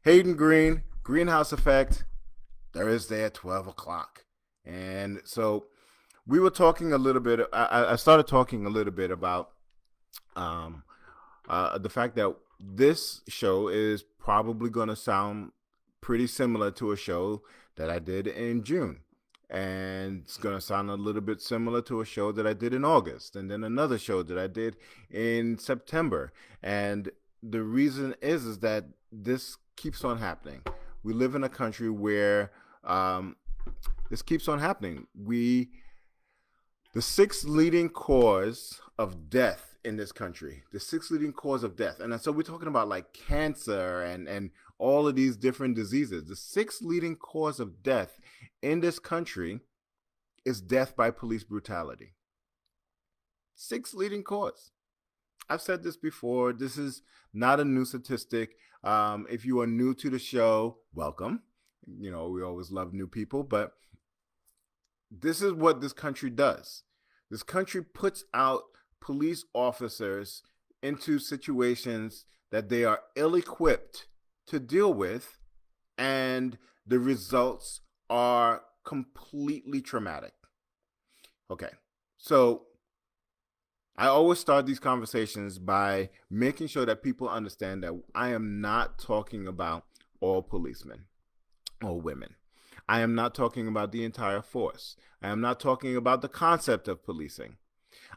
Hayden Greene, Greenhouse Effect, Thursday at 12 o'clock. And so we were talking a little bit, I started talking a little bit about um, the fact that this show is probably going to sound pretty similar to a show that I did in June. And it's going to sound a little bit similar to a show that I did in August, and then another show that I did in September. And the reason is that this keeps on happening. We live in a country where this keeps on happening. The sixth leading cause of death in this country, the sixth leading cause of death. And so we're talking about like cancer and all of these different diseases. The sixth leading cause of death in this country is death by police brutality. Sixth leading cause. I've said this before. This is not a new statistic. If you are new to the show, welcome. We always love new people, but this is what this country does. This country puts out police officers into situations that they are ill-equipped to deal with, and the results are completely traumatic. Okay, so I always start these conversations by making sure that people understand that I am not talking about all policemen or women. I am not talking about the entire force. I am not talking about the concept of policing.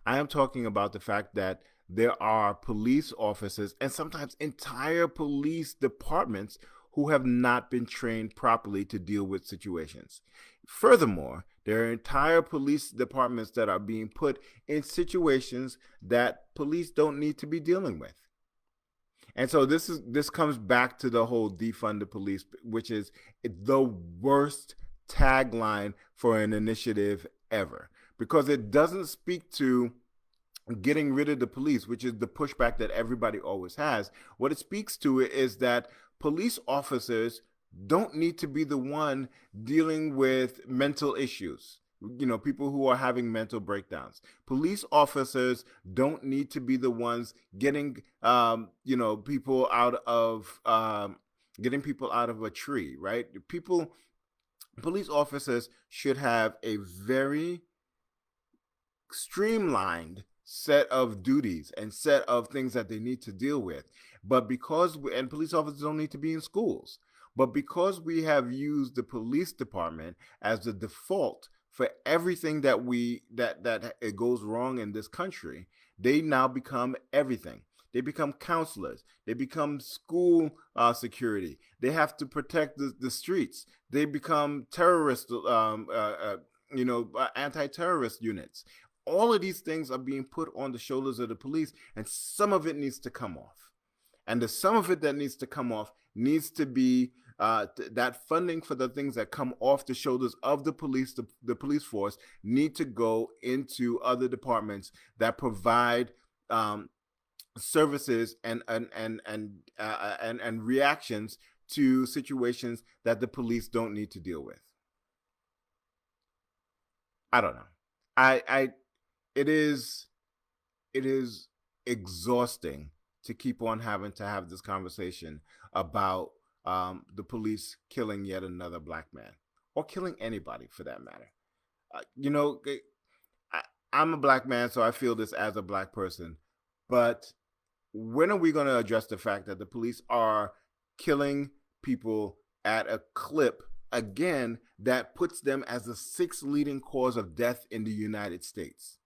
I am talking about the fact that there are police officers and sometimes entire police departments who have not been trained properly to deal with situations. Furthermore, there are entire police departments that are being put in situations that police don't need to be dealing with. And so this comes back to the whole defund the police, which is the worst tagline for an initiative ever, because it doesn't speak to getting rid of the police, which is the pushback that everybody always has. What it speaks to is that police officers don't need to be the one dealing with mental issues. People who are having mental breakdowns. Police officers don't need to be the ones getting, people out of a tree, right? Police officers should have a very streamlined set of duties and set of things that they need to deal with. But and police officers don't need to be in schools. But because we have used the police department as the default for everything that it goes wrong in this country, they now become everything. They become counselors. They become school security. They have to protect the streets. They become terrorist, anti-terrorist units. All of these things are being put on the shoulders of the police, and some of it needs to come off. And the some of it that needs to come off needs to be that funding for the things that come off the shoulders of the police, the police force, need to go into other departments that provide services and reactions to situations that the police don't need to deal with. I don't know. It is exhausting to keep on having to have this conversation about the police killing yet another black man, or killing anybody for that matter. I'm a black man, so I feel this as a black person. But when are we going to address the fact that the police are killing people at a clip, again, that puts them as the sixth leading cause of death in the United States?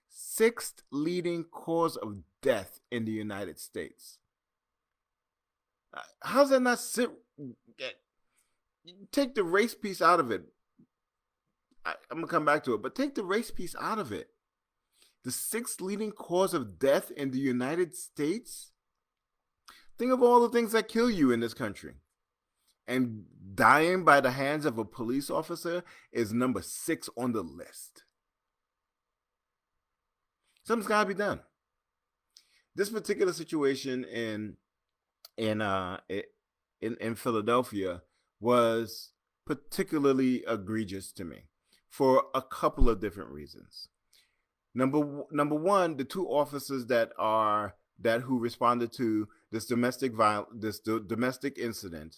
Sixth leading cause of death in the United States. How's that not sit? Take the race piece out of it. I'm going to come back to it, but take the race piece out of it. The sixth leading cause of death in the United States? Think of all the things that kill you in this country. And dying by the hands of a police officer is number 6 on the list. Something's got to be done. This particular situation in Philadelphia was particularly egregious to me for a couple of different reasons. Number one, the two officers who responded to domestic incident,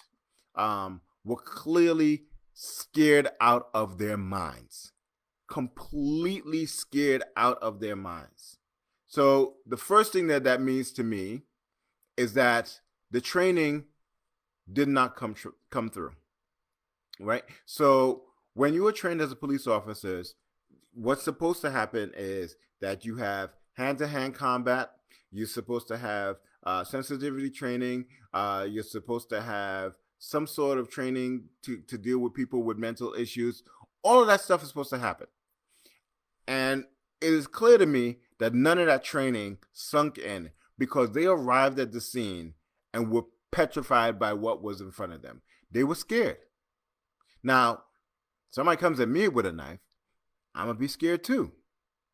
were clearly scared out of their minds, completely scared out of their minds. So the first thing that means to me is that the training did not come through, right? So when you are trained as a police officer, what's supposed to happen is that you have hand-to-hand combat. You're supposed to have sensitivity training. You're supposed to have some sort of training to deal with people with mental issues. All of that stuff is supposed to happen. And it is clear to me that none of that training sunk in because they arrived at the scene and were petrified by what was in front of them. They were scared. Now, somebody comes at me with a knife, I'm going to be scared too.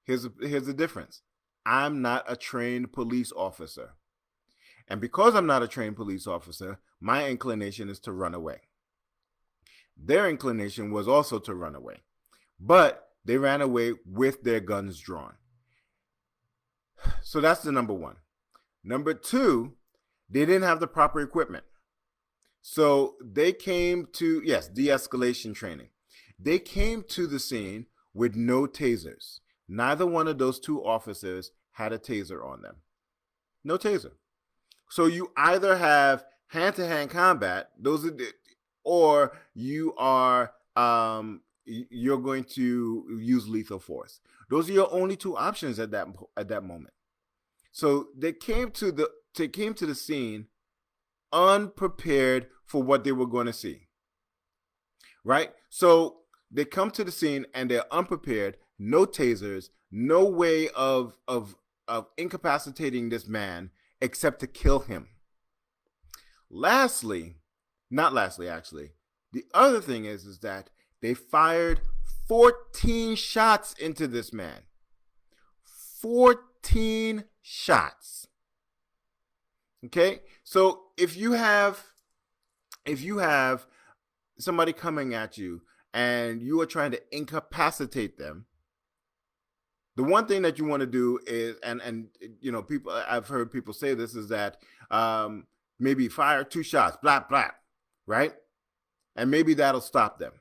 Here's the difference. I'm not a trained police officer. And because I'm not a trained police officer, my inclination is to run away. Their inclination was also to run away. But they ran away with their guns drawn. So that's the number one. Number two, they didn't have the proper equipment. So they came to, yes, de-escalation training. They came to the scene with no tasers. Neither one of those two officers had a taser on them. No taser. So you either have hand-to-hand combat, or you are you're going to use lethal force. Those are your only two options at that moment. So they came to the scene unprepared for what they were going to see. Right? So they come to the scene and they're unprepared, no tasers, no way of incapacitating this man except to kill him. Lastly, not lastly actually, the other thing is that they fired 14 shots into this man. 14 shots. Okay? So if you have somebody coming at you and you are trying to incapacitate them, the one thing that you want to do is, and you know, people, I've heard people say this, is that maybe fire 2 shots, blah, blah, right? And maybe that'll stop them.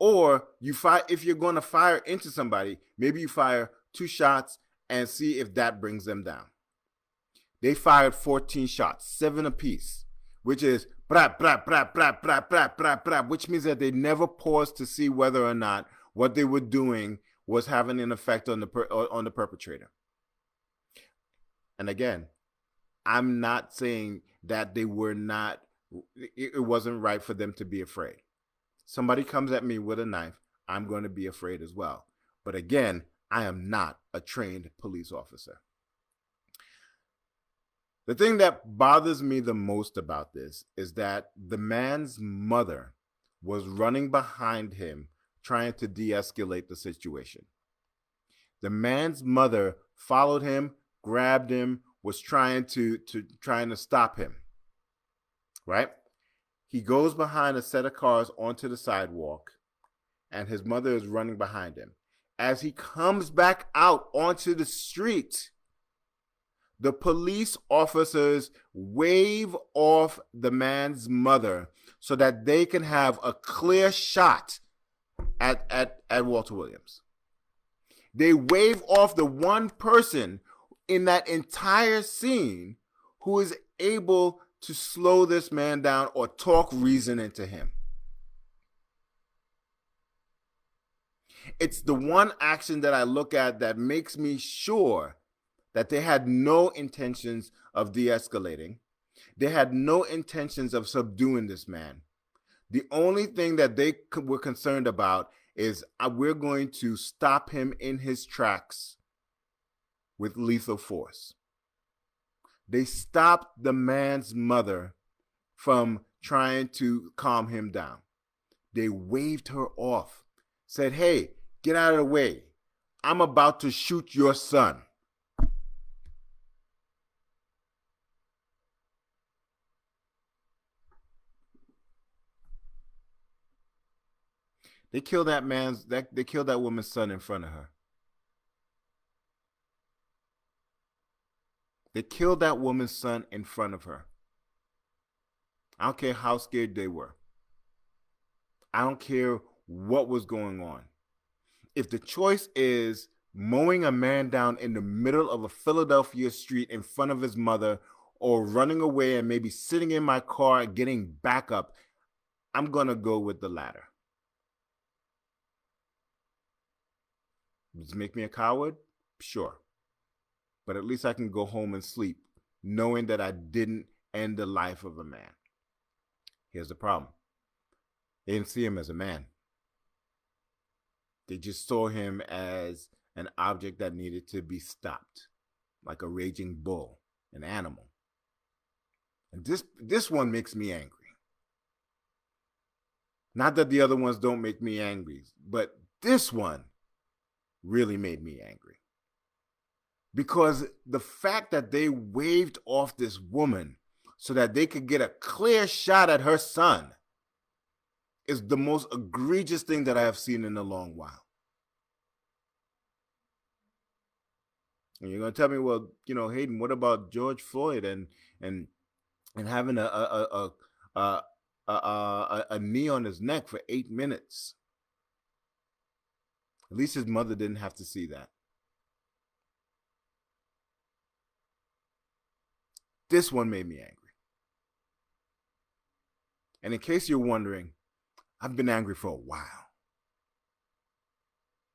Or if you're going to fire into somebody, maybe you fire 2 shots and see if that brings them down. They fired 14 shots, 7 apiece, which is blah, blah, blah, blah, blah, blah, blah, blah, which means that they never paused to see whether or not what they were doing was having an effect on the perpetrator. And again, I'm not saying that it wasn't right for them to be afraid. Somebody comes at me with a knife, I'm going to be afraid as well. But again, I am not a trained police officer. The thing that bothers me the most about this is that the man's mother was running behind him trying to de-escalate the situation. The man's mother followed him, grabbed him, was trying to stop him. Right? He goes behind a set of cars onto the sidewalk, and his mother is running behind him. As he comes back out onto the street, the police officers wave off the man's mother so that they can have a clear shot at Walter Williams. They wave off the one person in that entire scene who is able to slow this man down or talk reason into him. It's the one action that I look at that makes me sure that they had no intentions of de-escalating. They had no intentions of subduing this man. The only thing that they were concerned about is we're going to stop him in his tracks with lethal force. They stopped the man's mother from trying to calm him down. They waved her off, said, "Hey, get out of the way. I'm about to shoot your son." They killed they killed that woman's son in front of her. They killed that woman's son in front of her. I don't care how scared they were. I don't care what was going on. If the choice is mowing a man down in the middle of a Philadelphia street in front of his mother, or running away and maybe sitting in my car and getting backup, I'm going to go with the latter. Does it make me a coward? Sure. But at least I can go home and sleep knowing that I didn't end the life of a man. Here's the problem. They didn't see him as a man. They just saw him as an object that needed to be stopped, like a raging bull, an animal. And this one makes me angry. Not that the other ones don't make me angry, but this one really made me angry. Because the fact that they waved off this woman so that they could get a clear shot at her son is the most egregious thing that I have seen in a long while. And you're going to tell me, well, Hayden, what about George Floyd and having a knee on his neck for 8 minutes? At least his mother didn't have to see that. This one made me angry. And in case you're wondering, I've been angry for a while.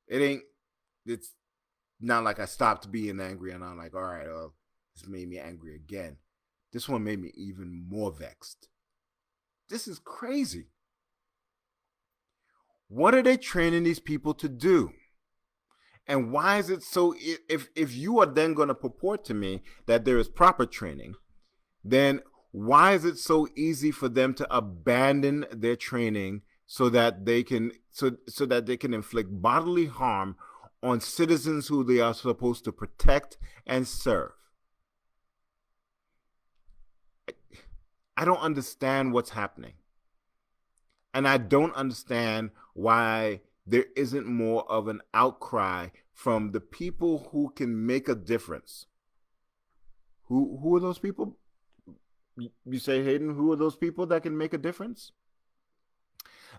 It's not like I stopped being angry and I'm like, all right, this made me angry again. This one made me even more vexed. This is crazy. What are they training these people to do? And why is it so, if you are then going to purport to me that there is proper training, then why is it so easy for them to abandon their training so that they can inflict bodily harm on citizens who they are supposed to protect and serve? I don't understand what's happening. And I don't understand why there isn't more of an outcry from the people who can make a difference. Who are those people? You say, Hayden, who are those people that can make a difference?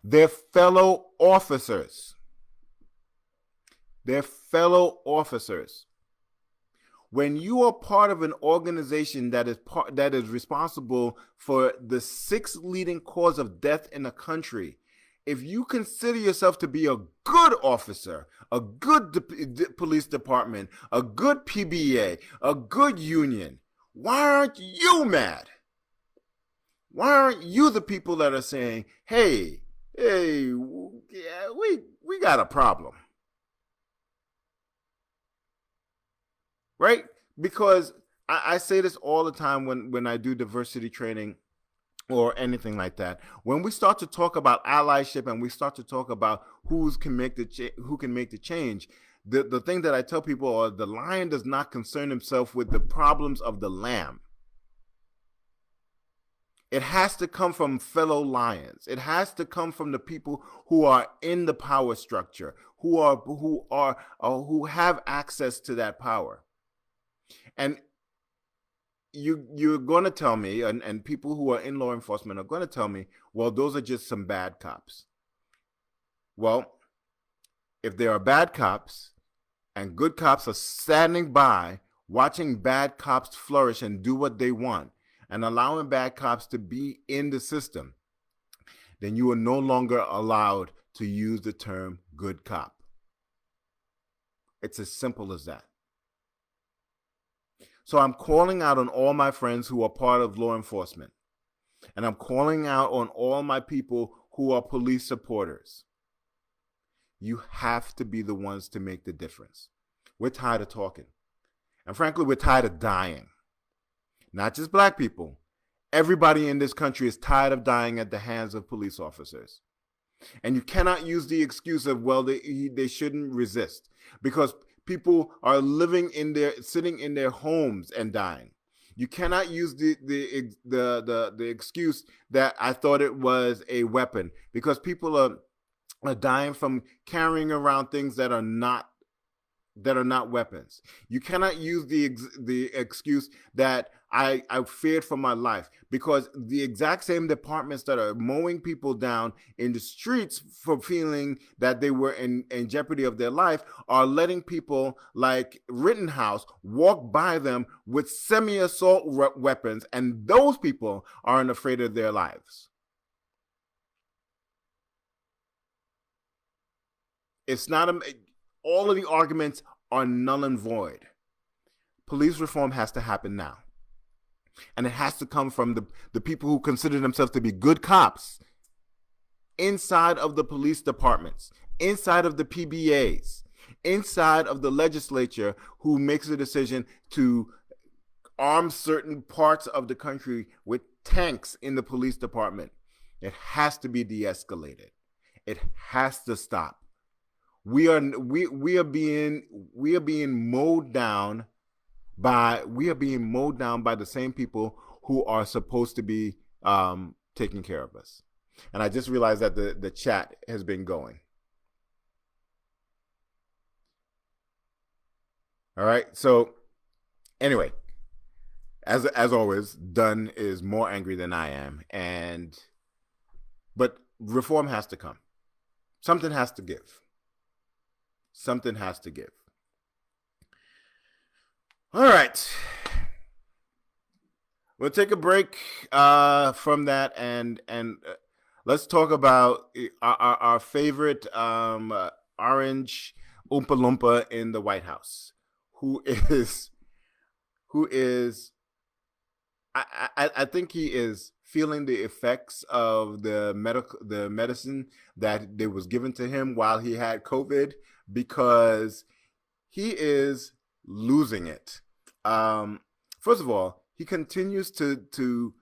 Their fellow officers. Their fellow officers. When you are part of an organization that is responsible for the 6th leading cause of death in a country, if you consider yourself to be a good officer, a good police department, a good PBA, a good union, why aren't you mad? Why aren't you the people that are saying, hey, yeah, we got a problem? Right? Because I say this all the time when I do diversity training or anything like that. When we start to talk about allyship and we start to talk about who can make the change, the thing that I tell people are the lion does not concern himself with the problems of the lamb. It has to come from fellow lions. It has to come from the people who are in the power structure, who have access to that power. And you're going to tell me, and people who are in law enforcement are going to tell me, well, those are just some bad cops. Well, if there are bad cops and good cops are standing by watching bad cops flourish and do what they want and allowing bad cops to be in the system, then you are no longer allowed to use the term good cop. It's as simple as that. So I'm calling out on all my friends who are part of law enforcement. And I'm calling out on all my people who are police supporters. You have to be the ones to make the difference. We're tired of talking. And frankly, we're tired of dying. Not just black people. Everybody in this country is tired of dying at the hands of police officers. And you cannot use the excuse of, well, they shouldn't resist. Because people are sitting in their homes and dying. You cannot use the excuse that I thought it was a weapon, because people are dying from carrying around things that are not that are not weapons. You cannot use the excuse that I feared for my life, because the exact same departments that are mowing people down in the streets for feeling that they were in jeopardy of their life are letting people like Rittenhouse walk by them with semi-assault weapons, and those people aren't afraid of their lives. It's not all of the arguments are null and void. Police reform has to happen now. And it has to come from the people who consider themselves to be good cops inside of the police departments, inside of the PBAs, inside of the legislature, who makes a decision to arm certain parts of the country with tanks in the police department. It has to be de-escalated. It has to stop. We are being mowed down by the same people who are supposed to be taking care of us. And I just realized that the chat has been going. All right. So anyway, as always, Dunn is more angry than I am, but reform has to come. Something has to give. Something has to give. All right. We'll take a break from that, and let's talk about our favorite orange Oompa Loompa in the White House, who is I think he is feeling the effects of the medicine that was given to him while he had COVID, because he is losing it. First of all, he continues to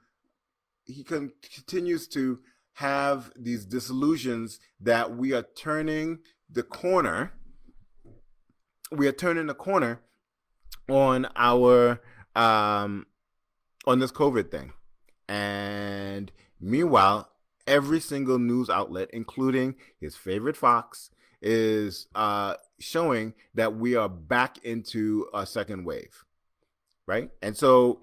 have these disillusions that we are turning the corner. We are turning the corner on our on this COVID thing. And meanwhile, every single news outlet, including his favorite Fox, is showing that we are back into a second wave, right? And so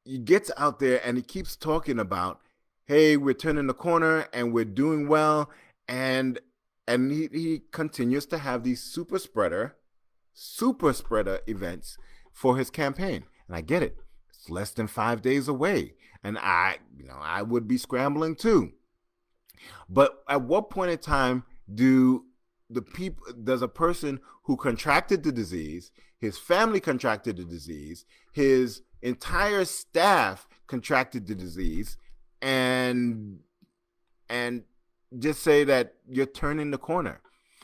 he gets out there and he keeps talking about, hey, we're turning the corner and we're doing well, and he continues to have these super spreader events for his campaign. And I get it. It's less than 5 days away. And I would be scrambling too. But at what point in time does a person who contracted the disease, his family contracted the disease, his entire staff contracted the disease, and just say that you're turning the corner,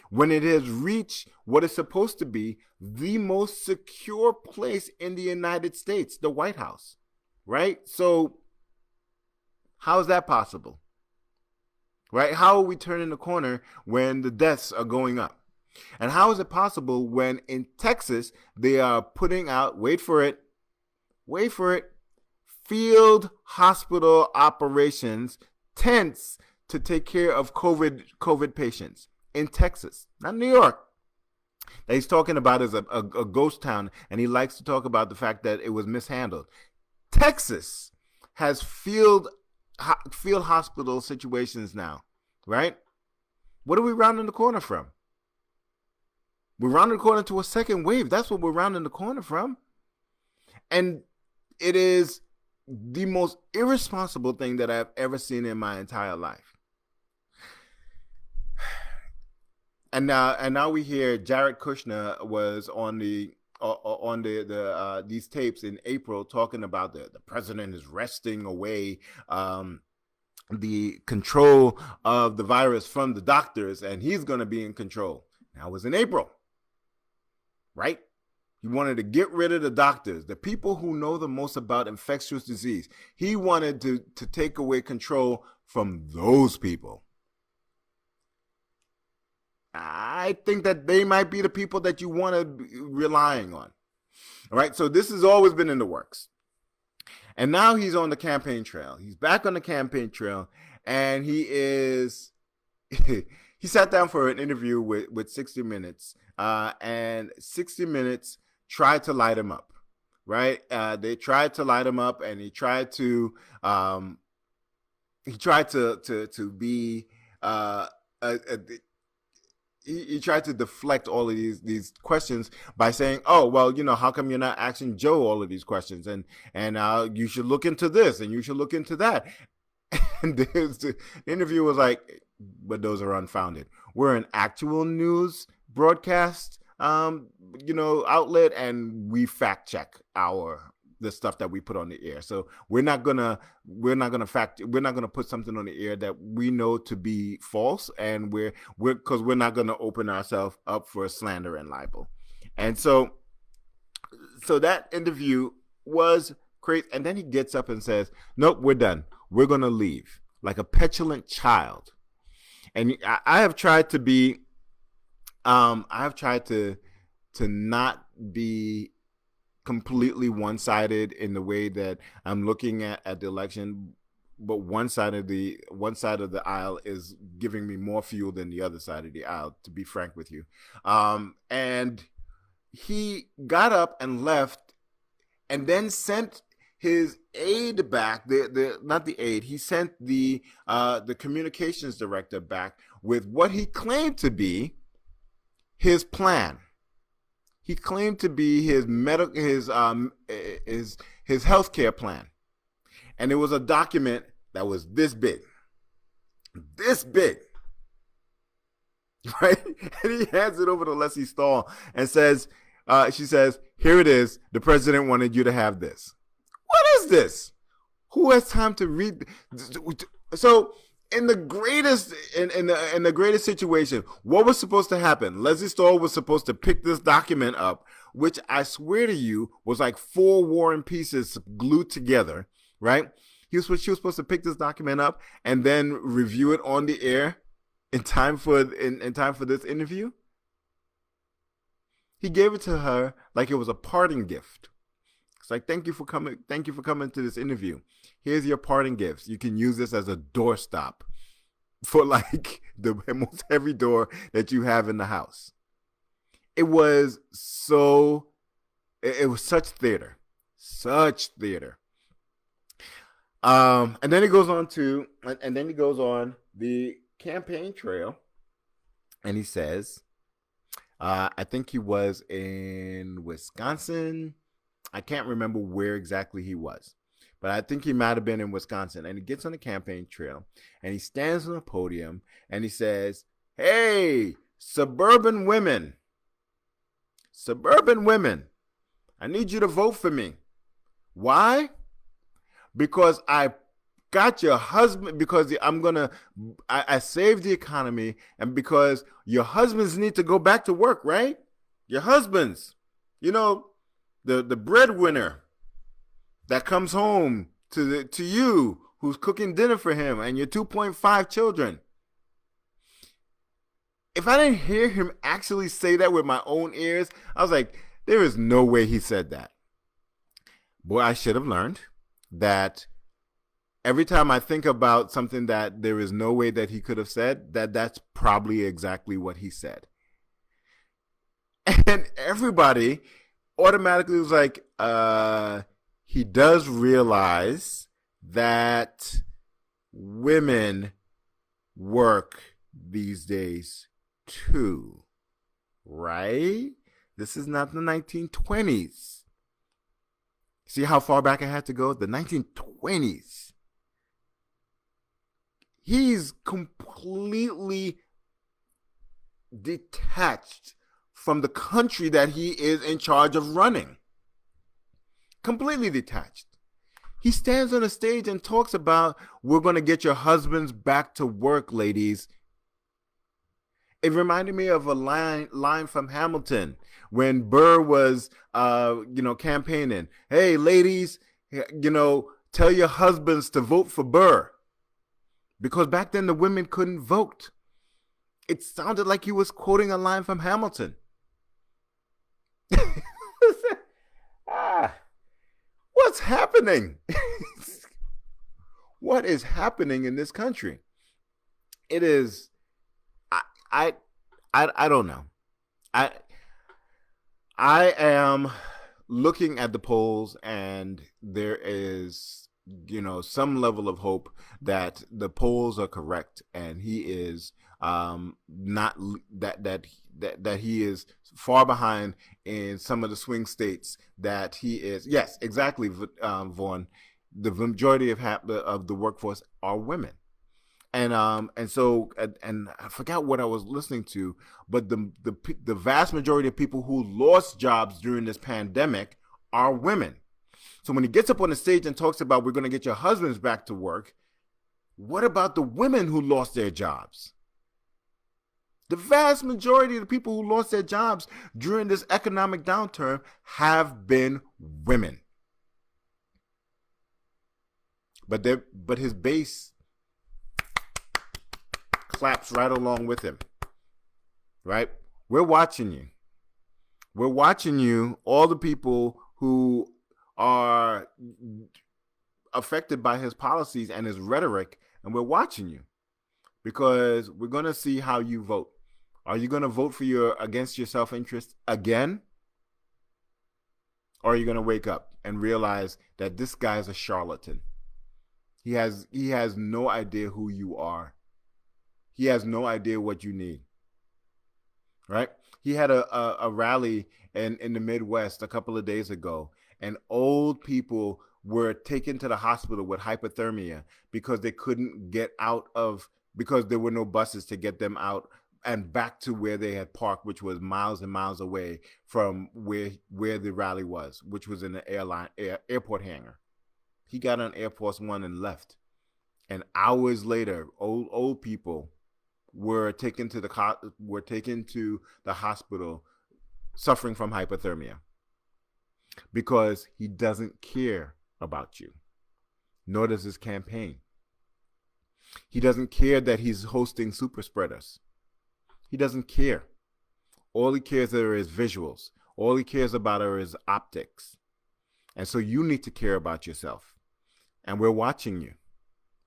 when it has reached what is supposed to be the most secure place in the United States, the White House, right? So how is that possible, right? How are we turning the corner when the deaths are going up? And how is it possible when in Texas they are putting out, wait for it, field hospital operations, tents to take care of COVID patients in Texas, not New York, that he's talking about as a ghost town, and he likes to talk about the fact that it was mishandled. Texas has field hospital situations now, right? What are we rounding the corner from? We're rounding the corner to a second wave. That's what we're rounding the corner from. And it is the most irresponsible thing that I've ever seen in my entire life. And now we hear Jared Kushner was on these tapes in April talking about the president is wresting away the control of the virus from the doctors, and he's going to be in control. That was in April, right? He wanted to get rid of the doctors, the people who know the most about infectious disease. He wanted to take away control from those people. I think that they might be the people that you want to be relying on. All right. So this has always been in the works. And now he's on the campaign trail. He's back on the campaign trail, and he sat down for an interview with 60 Minutes and 60 Minutes tried to light him up, right? They tried to light him up, and he tried to be a he tried to deflect all of these questions by saying, "Oh, well, how come you're not asking Joe all of these questions? And you should look into this, and you should look into that." And the interview was like, "But those are unfounded. We're an actual news broadcast, outlet, and we fact check the stuff that we put on the air. So we're not gonna put something on the air that we know to be false, and we're not gonna open ourselves up for slander and libel." And so that interview was crazy. And then he gets up and says, "Nope, we're done. We're gonna leave," like a petulant child. And I have tried to be, to not be completely one-sided in the way that I'm looking at the election, but one side of the aisle is giving me more fuel than the other side of the aisle, to be frank with you. And he got up and left, and then sent his aide back. Not the aide. He sent the communications director back with what he claimed to be his plan. He claimed to be his healthcare plan, and it was a document that was this big, right? And he hands it over to Leslie Stahl and says, "She says, here it is. The president wanted you to have this." What is this? Who has time to read? So, in the greatest situation, what was supposed to happen? Leslie Stahl was supposed to pick this document up, which I swear to you was like 4 War and Pieces glued together, right? She was supposed to pick this document up and then review it on the air in time for this interview. He gave it to her like it was a parting gift. It's like, thank you for coming to this interview. Here's your parting gifts. You can use this as a doorstop for like the most heavy door that you have in the house. It was such theater. And then he goes on the campaign trail, and he says, I think he was in Wisconsin. I can't remember where exactly he was, but I think he might have been in Wisconsin. And he gets on the campaign trail, and he stands on a podium, and he says, "Hey, suburban women, I need you to vote for me. Why? Because I got your husband, because I saved the economy, and because your husbands need to go back to work, right? Your husbands, the breadwinner that comes home to you, who's cooking dinner for him and your 2.5 children." If I didn't hear him actually say that with my own ears, I was like, there is no way he said that. Boy, I should have learned that every time I think about something that there is no way that he could have said, that's probably exactly what he said. And everybody automatically was like, he does realize that women work these days too, right? This is not the 1920s. See how far back I had to go? The 1920s. He's completely detached from the country that he is in charge of running. Completely detached. He stands on a stage and talks about, we're going to get your husbands back to work, ladies. It reminded me of a line from Hamilton when Burr was, campaigning. Hey, ladies, tell your husbands to vote for Burr. Because back then the women couldn't vote. It sounded like he was quoting a line from Hamilton. What's happening? What is happening in this country? It is, I don't know. I I am looking at the polls, and there is, some level of hope that the polls are correct, and he is not that he is far behind in some of the swing states that he is. Yes, exactly, Vaughn. The majority of the workforce are women. And I forgot what I was listening to, but the vast majority of people who lost jobs during this pandemic are women. So when he gets up on the stage and talks about we're going to get your husbands back to work, what about the women who lost their jobs? The vast majority of the people who lost their jobs during this economic downturn have been women. But his base claps right along with him. Right? We're watching you. We're watching you, all the people who are affected by his policies and his rhetoric, and we're watching you because we're going to see how you vote. Are you going to vote for against your self-interest again? Or are you going to wake up and realize that this guy's a charlatan? He has no idea who you are. He has no idea what you need. Right? He had a rally in the Midwest a couple of days ago, and old people were taken to the hospital with hypothermia because they couldn't get because there were no buses to get them out and back to where they had parked, which was miles and miles away from where the rally was, which was in the airport hangar. He got on Air Force One and left. And hours later, old people were taken to the hospital suffering from hypothermia because he doesn't care about you, nor does his campaign. He doesn't care that he's hosting super spreaders. He doesn't care. All he cares are his visuals. All he cares about are his optics. And so you need to care about yourself. And we're watching you.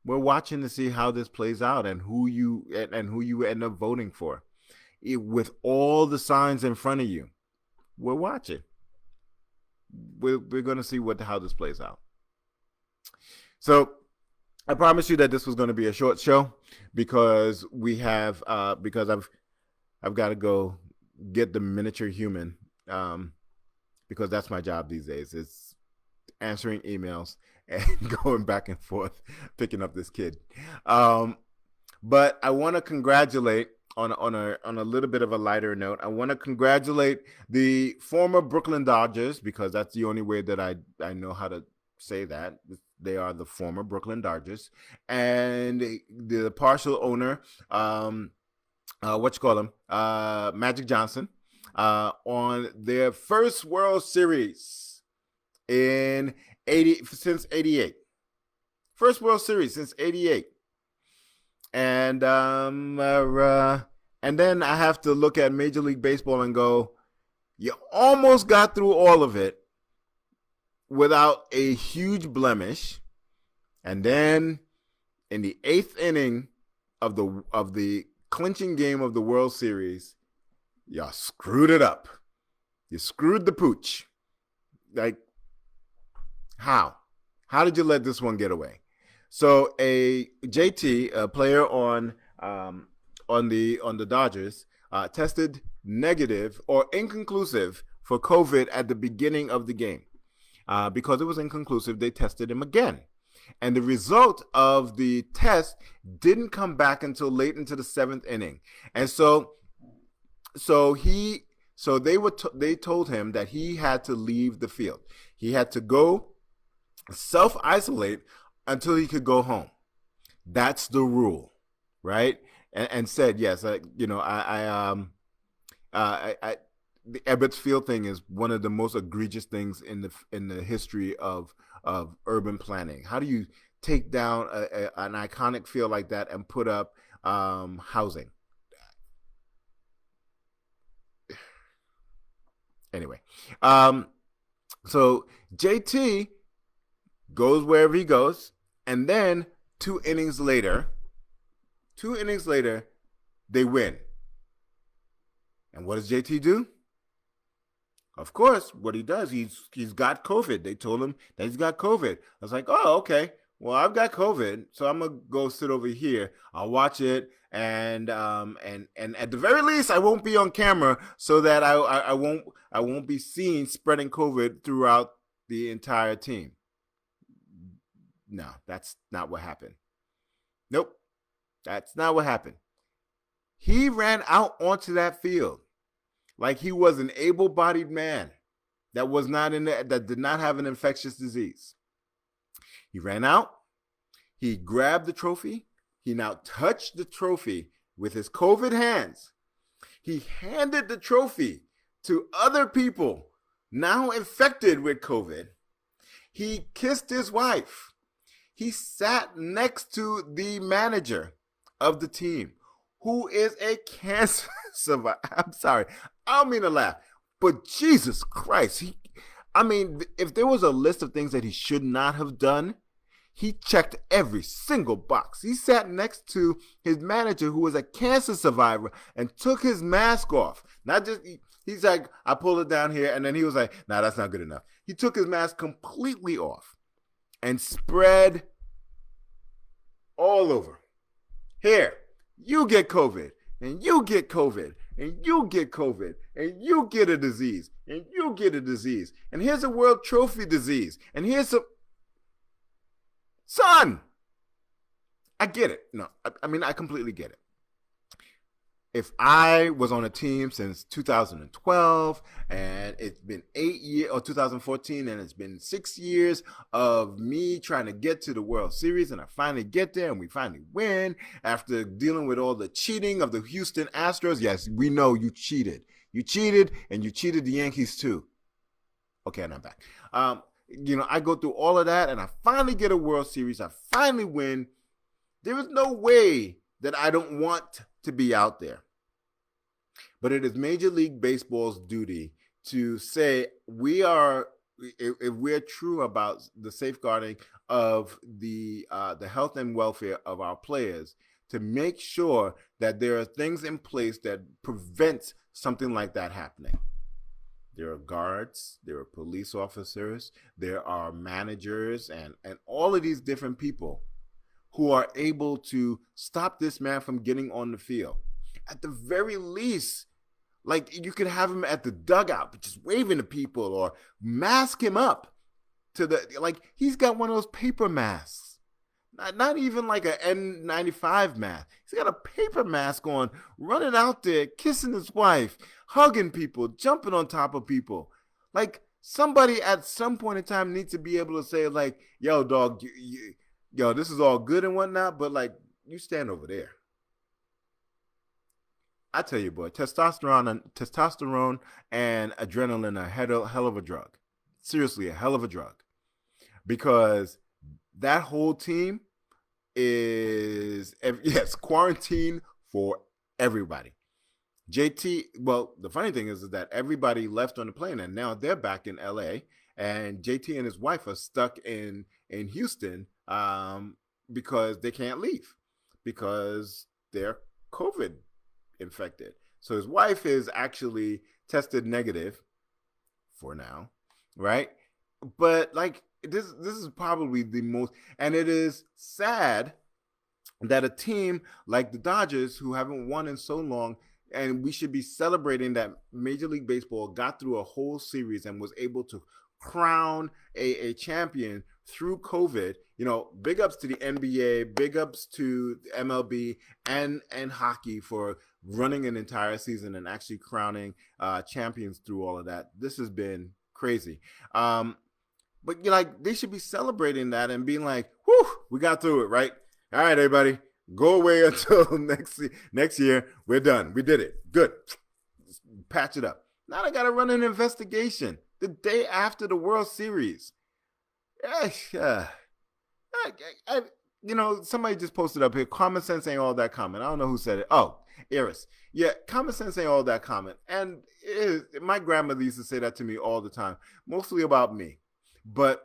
We're watching to see how this plays out and who you end up voting for. With all the signs in front of you, we're watching. We're going to see how this plays out. So I promised you that this was going to be a short show because I've got to go get the miniature human because that's my job these days. It's answering emails and going back and forth, picking up this kid. But I want to congratulate on a little bit of a lighter note. I want to congratulate the former Brooklyn Dodgers because that's the only way that I know how to say that. They are the former Brooklyn Dodgers and the partial owner, Magic Johnson, on their first World Series since '88. First World Series since '88. And then I have to look at Major League Baseball and go, you almost got through all of it without a huge blemish. And then in the 8th inning of the clinching game of the World Series, y'all screwed it up. You screwed the pooch. Like, how? How did you let this one get away? So a JT, a player on the Dodgers, tested negative or inconclusive for COVID at the beginning of the game. Because it was inconclusive, they tested him again. And the result of the test didn't come back until late into the 7th inning. And so they told him that he had to leave the field. He had to go self-isolate until he could go home. That's the rule, right? And said, yes, the Ebbets Field thing is one of the most egregious things in the history of urban planning. How do you take down an iconic field like that and put up housing? Anyway, so JT goes wherever he goes, and then 2 innings later, they win. And what does JT do? Of course, what he does, he's got COVID. They told him that he's got COVID. I was like, oh, okay. Well, I've got COVID, so I'm gonna go sit over here. I'll watch it, and at the very least, I won't be on camera, so that I won't be seen spreading COVID throughout the entire team. No, that's not what happened. Nope, that's not what happened. He ran out onto that field like he was an able-bodied man that was not that did not have an infectious disease. He ran out. He grabbed the trophy. He now touched the trophy with his COVID hands. He handed the trophy to other people now infected with COVID. He kissed his wife. He sat next to the manager of the team, who is a cancer survivor. I'm sorry. I don't mean to laugh, but Jesus Christ. If there was a list of things that he should not have done, he checked every single box. He sat next to his manager, who was a cancer survivor, and took his mask off. Not just, he's like, I pulled it down here, and then he was like, nah, that's not good enough. He took his mask completely off and spread all over. Here, you get COVID, and you get COVID, and you get COVID, and you get a disease, and you get a disease, and here's a World Trophy disease, and here's some... Son! I get it. No, I completely get it. If I was on a team since 2012 and it's been 8 years, or 2014, and it's been 6 years of me trying to get to the World Series, and I finally get there and we finally win after dealing with all the cheating of the Houston Astros. Yes, we know you cheated. You cheated, and you cheated the Yankees too. Okay, and I'm back. I go through all of that and I finally get a World Series. I finally win. There is no way that I don't want to be out there. But it is Major League Baseball's duty to say if we're true about the safeguarding of the health and welfare of our players, to make sure that there are things in place that prevent something like that happening. There are guards, there are police officers, there are managers, and all of these different people who are able to stop this man from getting on the field. At the very least, like, you could have him at the dugout, just waving to people, or mask him up he's got one of those paper masks. Not even like an N95 mask. He's got a paper mask on, running out there, kissing his wife, hugging people, jumping on top of people. Like, somebody at some point in time needs to be able to say, like, yo, dog, yo, this is all good and whatnot, but, like, you stand over there. I tell you, boy, testosterone and adrenaline are a hell of a drug. Seriously, a hell of a drug. Because that whole team is, yes, quarantine for everybody. JT, well, the funny thing is that everybody left on the plane, and now they're back in LA, and JT and his wife are stuck in Houston because they can't leave because they're COVID infected. So his wife is actually tested negative for now, right? But like, this is probably the most, and it is sad that a team like the Dodgers, who haven't won in so long, and we should be celebrating that Major League Baseball got through a whole series and was able to crown a champion through COVID. Big ups to the NBA, big ups to the MLB and hockey for running an entire season and actually crowning champions through all of that. This has been crazy. But they should be celebrating that and being like, whew, we got through it, right? All right, everybody, go away until next year. We're done. We did it. Good. Patch it up. Now I got to run an investigation the day after the World Series. Somebody just posted up here, common sense ain't all that common. I don't know who said it. Oh, Eris. Yeah, common sense ain't all that common. And my grandmother used to say that to me all the time, mostly about me. But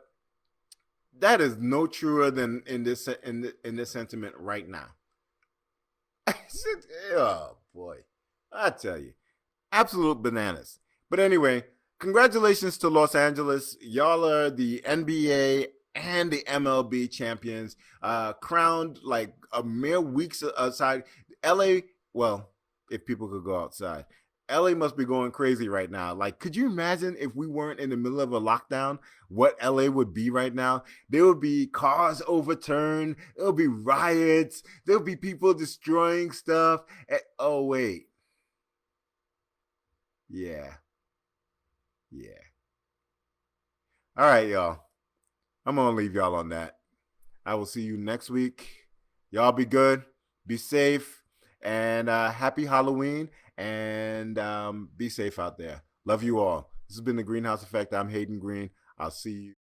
that is no truer than in this sentiment right now. Oh boy, I tell you, Absolute bananas. But anyway, congratulations to Los Angeles. Y'all are the NBA and the MLB champions, crowned like a mere weeks aside. LA, well, if people could go outside. LA must be going crazy right now. Like, could you imagine if we weren't in the middle of a lockdown, what LA would be right now? There would be cars overturned, there'll be riots, there'll be people destroying stuff. Oh, wait. Yeah. Yeah. All right, y'all. I'm going to leave y'all on that. I will see you next week. Y'all be good, be safe, and happy Halloween, and be safe out there. Love you all. This has been the Greenhouse Effect. I'm Hayden Greene. I'll see you.